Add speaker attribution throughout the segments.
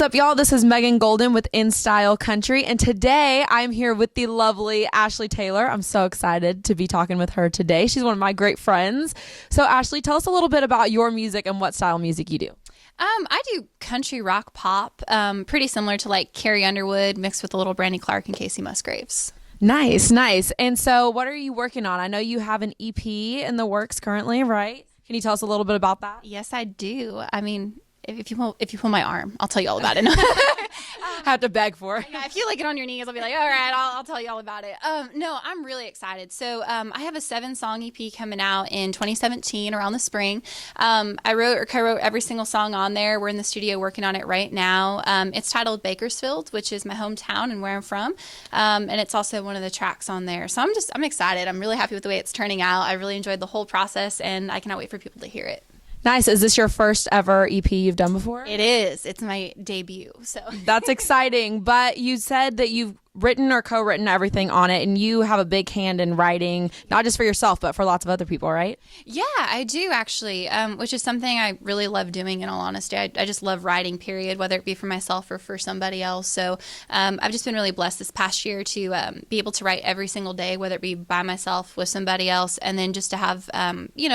Speaker 1: What's up, y'all? This is Megan Golden with NStyle Country, and today I'm here with the lovely Ashley Taylor. I'm so excited to be talking with her today. She's one of my great friends. So, Ashley, tell us a little bit about your music and what style music you do.
Speaker 2: I do country rock pop, pretty similar to like Carrie Underwood mixed with a little Brandy Clark and Casey Musgraves.
Speaker 1: Nice, nice. And so, what are you working on? I know you have an EP in the works currently, right? Can you tell us a little bit about that?
Speaker 2: Yes, I do. I mean, if you pull my arm, I'll tell you all about it.
Speaker 1: Have to beg for it.
Speaker 2: Yeah, if you like get on your knees, I'll be like, all right, I'll tell you all about it. No, I'm really excited. So I have a 7-song EP coming out in 2017 around the spring. I wrote or co-wrote every single song on there. We're in the studio working on it right now. It's titled Bakersfield, which is my hometown and where I'm from. And it's also one of the tracks on there. So I'm excited. I'm really happy with the way it's turning out. I really enjoyed the whole process, and I cannot wait for people to hear it.
Speaker 1: Nice. Is this your first ever EP you've done before?
Speaker 2: It is. It's my debut. So
Speaker 1: that's exciting. But you said that you've written or co-written everything on it, and you have a big hand in writing, not just for yourself, but for lots of other people, right?
Speaker 2: Yeah, I do actually, which is something I really love doing, in all honesty. I just love writing, period, whether it be for myself or for somebody else. So I've just been really blessed this past year to be able to write every single day, whether it be by myself, with somebody else, and then just to have,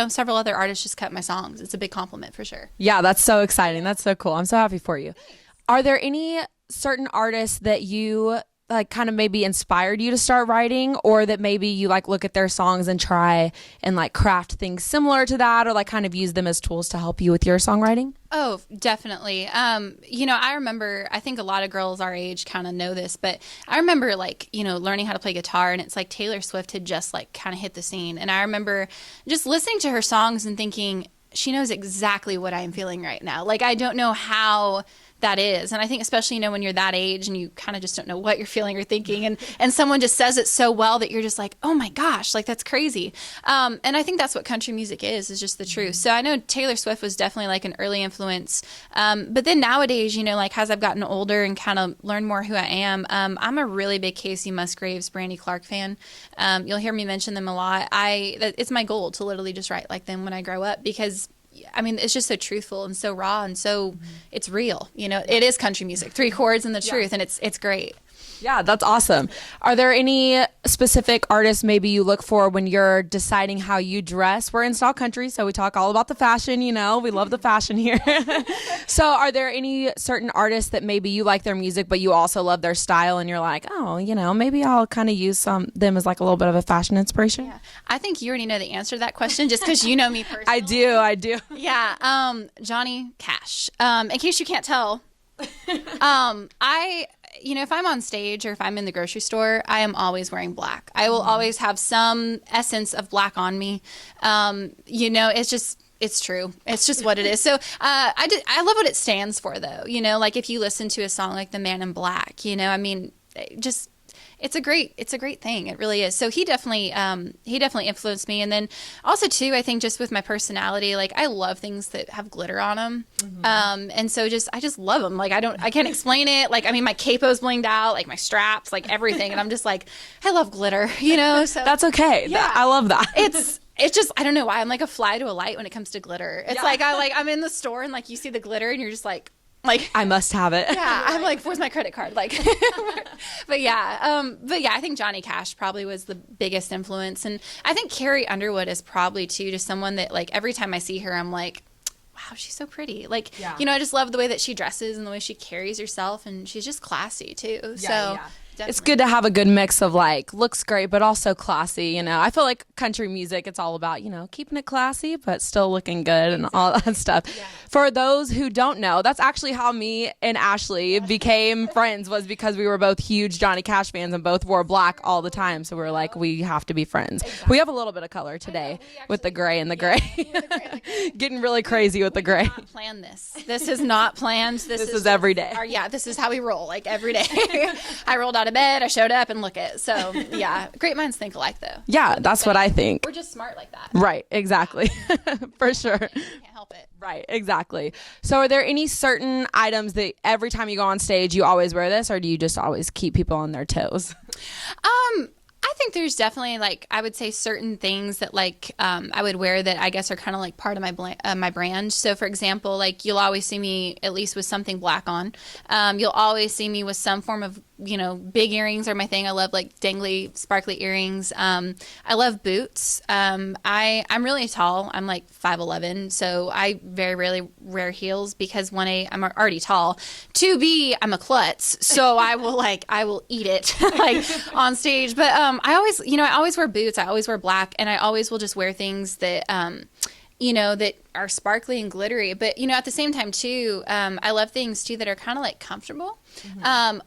Speaker 2: several other artists just cut my songs. It's a big compliment for sure.
Speaker 1: Yeah, that's so exciting. That's so cool. I'm so happy for you. Are there any certain artists that you like kind of maybe inspired you to start writing, or that maybe you like look at their songs and try and like craft things similar to that, or like kind of use them as tools to help you with your songwriting?
Speaker 2: Oh, definitely. I remember, I think a lot of girls our age kind of know this, but I remember learning how to play guitar, and it's like Taylor Swift had just like kind of hit the scene. And I remember just listening to her songs and thinking, she knows exactly what I'm feeling right now. Like, I don't know how that is. And I think especially, when you're that age and you kind of just don't know what you're feeling or thinking, and someone just says it so well that you're just like, oh my gosh, like that's crazy. And I think that's what country music is just the truth. So I know Taylor Swift was definitely like an early influence. But then nowadays, as I've gotten older and kind of learned more who I am, I'm a really big Casey Musgraves, Brandy Clark fan. You'll hear me mention them a lot. It's my goal to literally just write like them when I grow up, because it's just so truthful and so raw and so it's real. It is country music, 3 chords and the truth, and it's great.
Speaker 1: Yeah, that's awesome. Are there any specific artists maybe you look for when you're deciding how you dress? We're NStyle Country, so we talk all about the fashion, we love the fashion here. So are there any certain artists that maybe you like their music, but you also love their style, and you're like, oh, maybe I'll kind of use them as like a little bit of a fashion inspiration? Yeah.
Speaker 2: I think you already know the answer to that question just because you know me personally.
Speaker 1: I do.
Speaker 2: Yeah, Johnny Cash. In case you can't tell, if I'm on stage or if I'm in the grocery store, I am always wearing black. I will always have some essence of black on me. It's true. It's just what it is. So I love what it stands for, though. Like if you listen to a song like The Man in Black, it's a great thing. It really is. So he definitely influenced me. And then also too, I think just with my personality, like I love things that have glitter on them. And so I just love them. Like I can't explain it. Like, my capo's blinged out, like my straps, like everything. And I'm just like, I love glitter, so
Speaker 1: that's okay. Yeah. I love that.
Speaker 2: It's just, I don't know why I'm like a fly to a light when it comes to glitter. It's like, I'm in the store and like you see the glitter and you're just like
Speaker 1: I must have it.
Speaker 2: Yeah, I'm like, where's my credit card? But I think Johnny Cash probably was the biggest influence, and I think Carrie Underwood is probably too, just someone that like every time I see her, I'm like, wow, she's so pretty. I just love the way that she dresses and the way she carries herself, and she's just classy too. Yeah. Definitely.
Speaker 1: It's good to have a good mix of like looks great but also classy. I feel like country music, it's all about keeping it classy but still looking good and all that stuff. Yeah. For those who don't know, that's actually how me and Ashley became friends, was because we were both huge Johnny Cash fans and both wore black all the time. So we were like, we have to be friends. Exactly. We have a little bit of color today with the gray and the gray. Getting really crazy with the gray.
Speaker 2: We did not plan this. This is not planned. This
Speaker 1: is every day.
Speaker 2: This is how we roll, like every day. I rolled out of bed, I showed up, and look it. So yeah, great minds think alike, though.
Speaker 1: Yeah, that's what I think.
Speaker 2: We're just smart like that.
Speaker 1: Right, exactly. For sure.
Speaker 2: You can't help it.
Speaker 1: Right, exactly. So are there any certain items that every time you go on stage you always wear this, or do you just always keep people on their toes?
Speaker 2: I think there's definitely like, I would say certain things that like I would wear that I guess are kind of like part of my brand. So for example, like you'll always see me at least with something black on. You'll always see me with some form of, you know, big earrings are my thing. I love like dangly, sparkly earrings. I love boots. I'm really tall. I'm like 5'11", so I very rarely wear heels because 1A, I'm already tall. 2B, I'm a klutz, so I will eat it like on stage. But I always wear boots. I always wear black, and I always will just wear things that you know, that are sparkly and glittery. But, you know, at the same time, too, I love things, too, that are kind of, like, comfortable.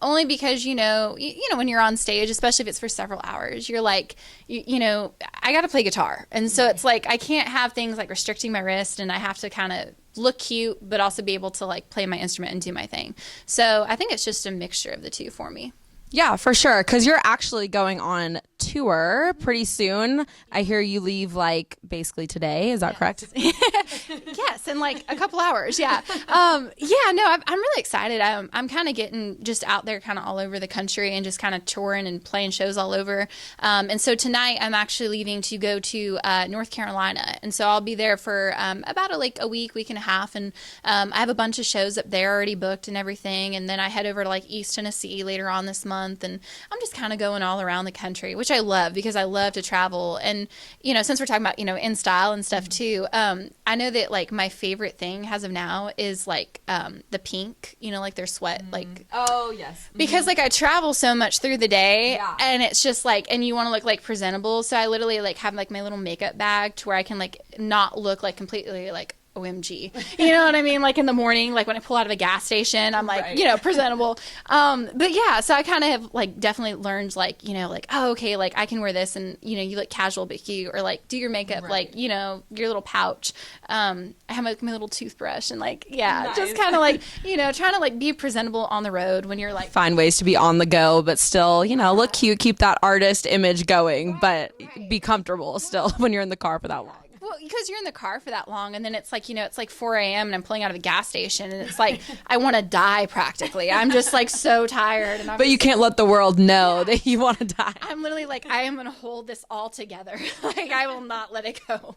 Speaker 2: Only because, you know, when you're on stage, especially if it's for several hours, you're like, you know, I got to play guitar. And so it's like I can't have things, like, restricting my wrist, and I have to kind of look cute but also be able to, like, play my instrument and do my thing. So I think it's just a mixture of the two for me.
Speaker 1: Yeah, for sure. Because you're actually going on tour pretty soon. I hear you leave like basically today. Is that correct?
Speaker 2: Yes, in like a couple hours. Yeah. I'm really excited. I'm kind of getting just out there kind of all over the country and just kind of touring and playing shows all over. And so tonight I'm actually leaving to go to North Carolina. And so I'll be there for about a week and a half. And I have a bunch of shows up there already booked and everything. And then I head over to like East Tennessee later on this month. And I'm just kind of going all around the country, which I love because I love to travel. And, you know, since we're talking about, you know, NStyle and stuff too, I know that like my favorite thing as of now is like the pink, you know, like their sweat, like.
Speaker 1: Oh, yes.
Speaker 2: Because like I travel so much through the day and it's just like, and you want to look like presentable. So I literally like have like my little makeup bag to where I can like not look like completely like OMG. You know what I mean? Like in the morning, like when I pull out of a gas station, I'm like, you know, presentable. But yeah, so I kind of have like definitely learned like, you know, like, oh, okay, like I can wear this and, you know, you look casual but cute, or like do your makeup, like, you know, your little pouch. I have my little toothbrush and like, just kind of like, you know, trying to like be presentable on the road when you're like.
Speaker 1: Find ways to be on the go, but still, you know, look cute, keep that artist image going, but be comfortable still when you're in the car for that long.
Speaker 2: Well, because you're in the car for that long, and then it's like, you know, it's like 4 a.m. and I'm pulling out of a gas station, and it's like I want to die practically. I'm just like so tired. And
Speaker 1: but you can't let the world know that you want to die.
Speaker 2: I'm literally like, I am going to hold this all together. Like I will not let it go.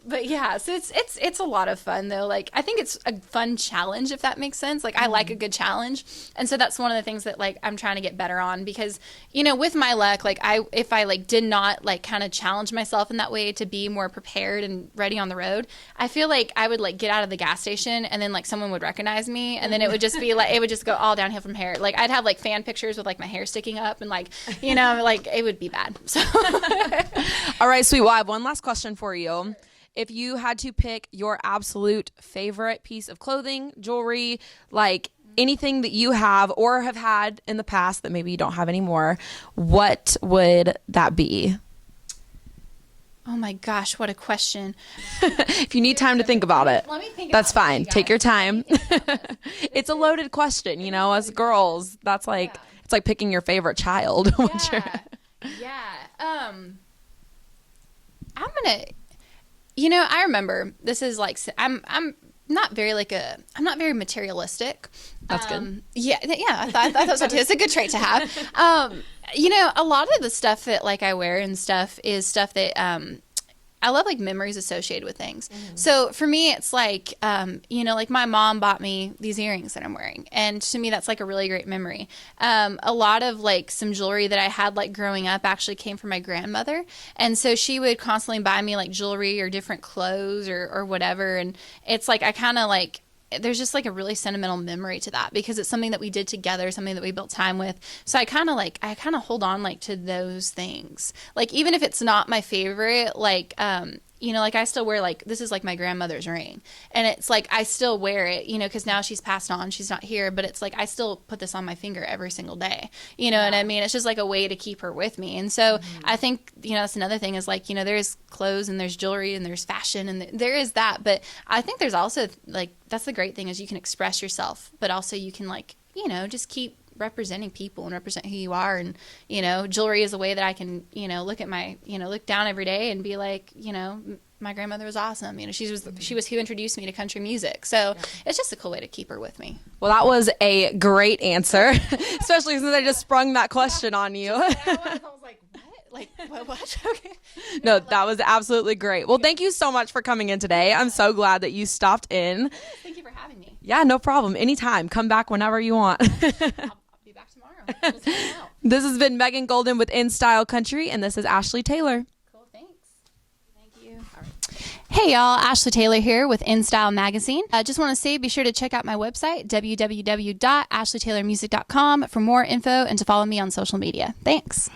Speaker 2: But yeah, so it's a lot of fun though. Like I think it's a fun challenge, if that makes sense. Like I like a good challenge, and so that's one of the things that like I'm trying to get better on, because you know, with my luck, like if I like did not like kind of challenge myself in that way to be more prepared and ready on the road, I feel like I would like get out of the gas station and then like someone would recognize me, and then it would just be like, it would just go all downhill from here. Like I'd have like fan pictures with like my hair sticking up and like, you know, like it would be bad. So
Speaker 1: all right, sweet. Well, I have one last question for you. If you had to pick your absolute favorite piece of clothing, jewelry, like anything that you have or have had in the past that maybe you don't have anymore, what would that be?
Speaker 2: Oh my gosh, what a question.
Speaker 1: If you need time to think about it,
Speaker 2: let me think
Speaker 1: that's
Speaker 2: about
Speaker 1: fine. Take your time. It's a loaded question, you know, as girls. That's like, it's like picking your favorite child.
Speaker 2: I'm gonna, you know, I remember this is like, I'm not very I'm not very materialistic.
Speaker 1: That's good.
Speaker 2: Yeah, I thought so too. It's a good trait to have. You know, a lot of the stuff that like I wear and stuff is stuff that I love, like memories associated with things. So for me, it's like, you know, like my mom bought me these earrings that I'm wearing, and to me, that's like a really great memory. A lot of like some jewelry that I had like growing up actually came from my grandmother, and so she would constantly buy me like jewelry or different clothes or whatever, and it's like I kind of like, there's just like a really sentimental memory to that because it's something that we did together, something that we built time with. So I kind of hold on like to those things. Like even if it's not my favorite, like you know, like I still wear like, this is like my grandmother's ring, and it's like I still wear it, you know, because now she's passed on, she's not here, but it's like I still put this on my finger every single day, you know what I mean? It's just like a way to keep her with me. And so I think, you know, that's another thing is like, you know, there's clothes and there's jewelry and there's fashion and there is that, but I think there's also like, that's the great thing is you can express yourself, but also you can like, you know, just keep representing people and represent who you are. And, you know, jewelry is a way that I can, you know, look down every day and be like, you know, my grandmother was awesome. You know, she was who introduced me to country music. So it's just a cool way to keep her with me.
Speaker 1: Well, that was a great answer, especially since I just sprung that question on you.
Speaker 2: I was like, what? Like, what? Okay.
Speaker 1: No, that was absolutely great. Well, thank you so much for coming in today. I'm so glad that you stopped in.
Speaker 2: Thank you for having me.
Speaker 1: Yeah, no problem. Anytime. Come back whenever you want.
Speaker 2: I'll be back tomorrow. We'll see you out.
Speaker 1: This has been Megan Golden with NStyle Country, and this is Ashley Taylor.
Speaker 2: Cool, thanks. Thank you. All right. Hey y'all, Ashley Taylor here with NStyle Magazine. I just want to say be sure to check out my website, www.ashleytaylormusic.com, for more info and to follow me on social media. Thanks.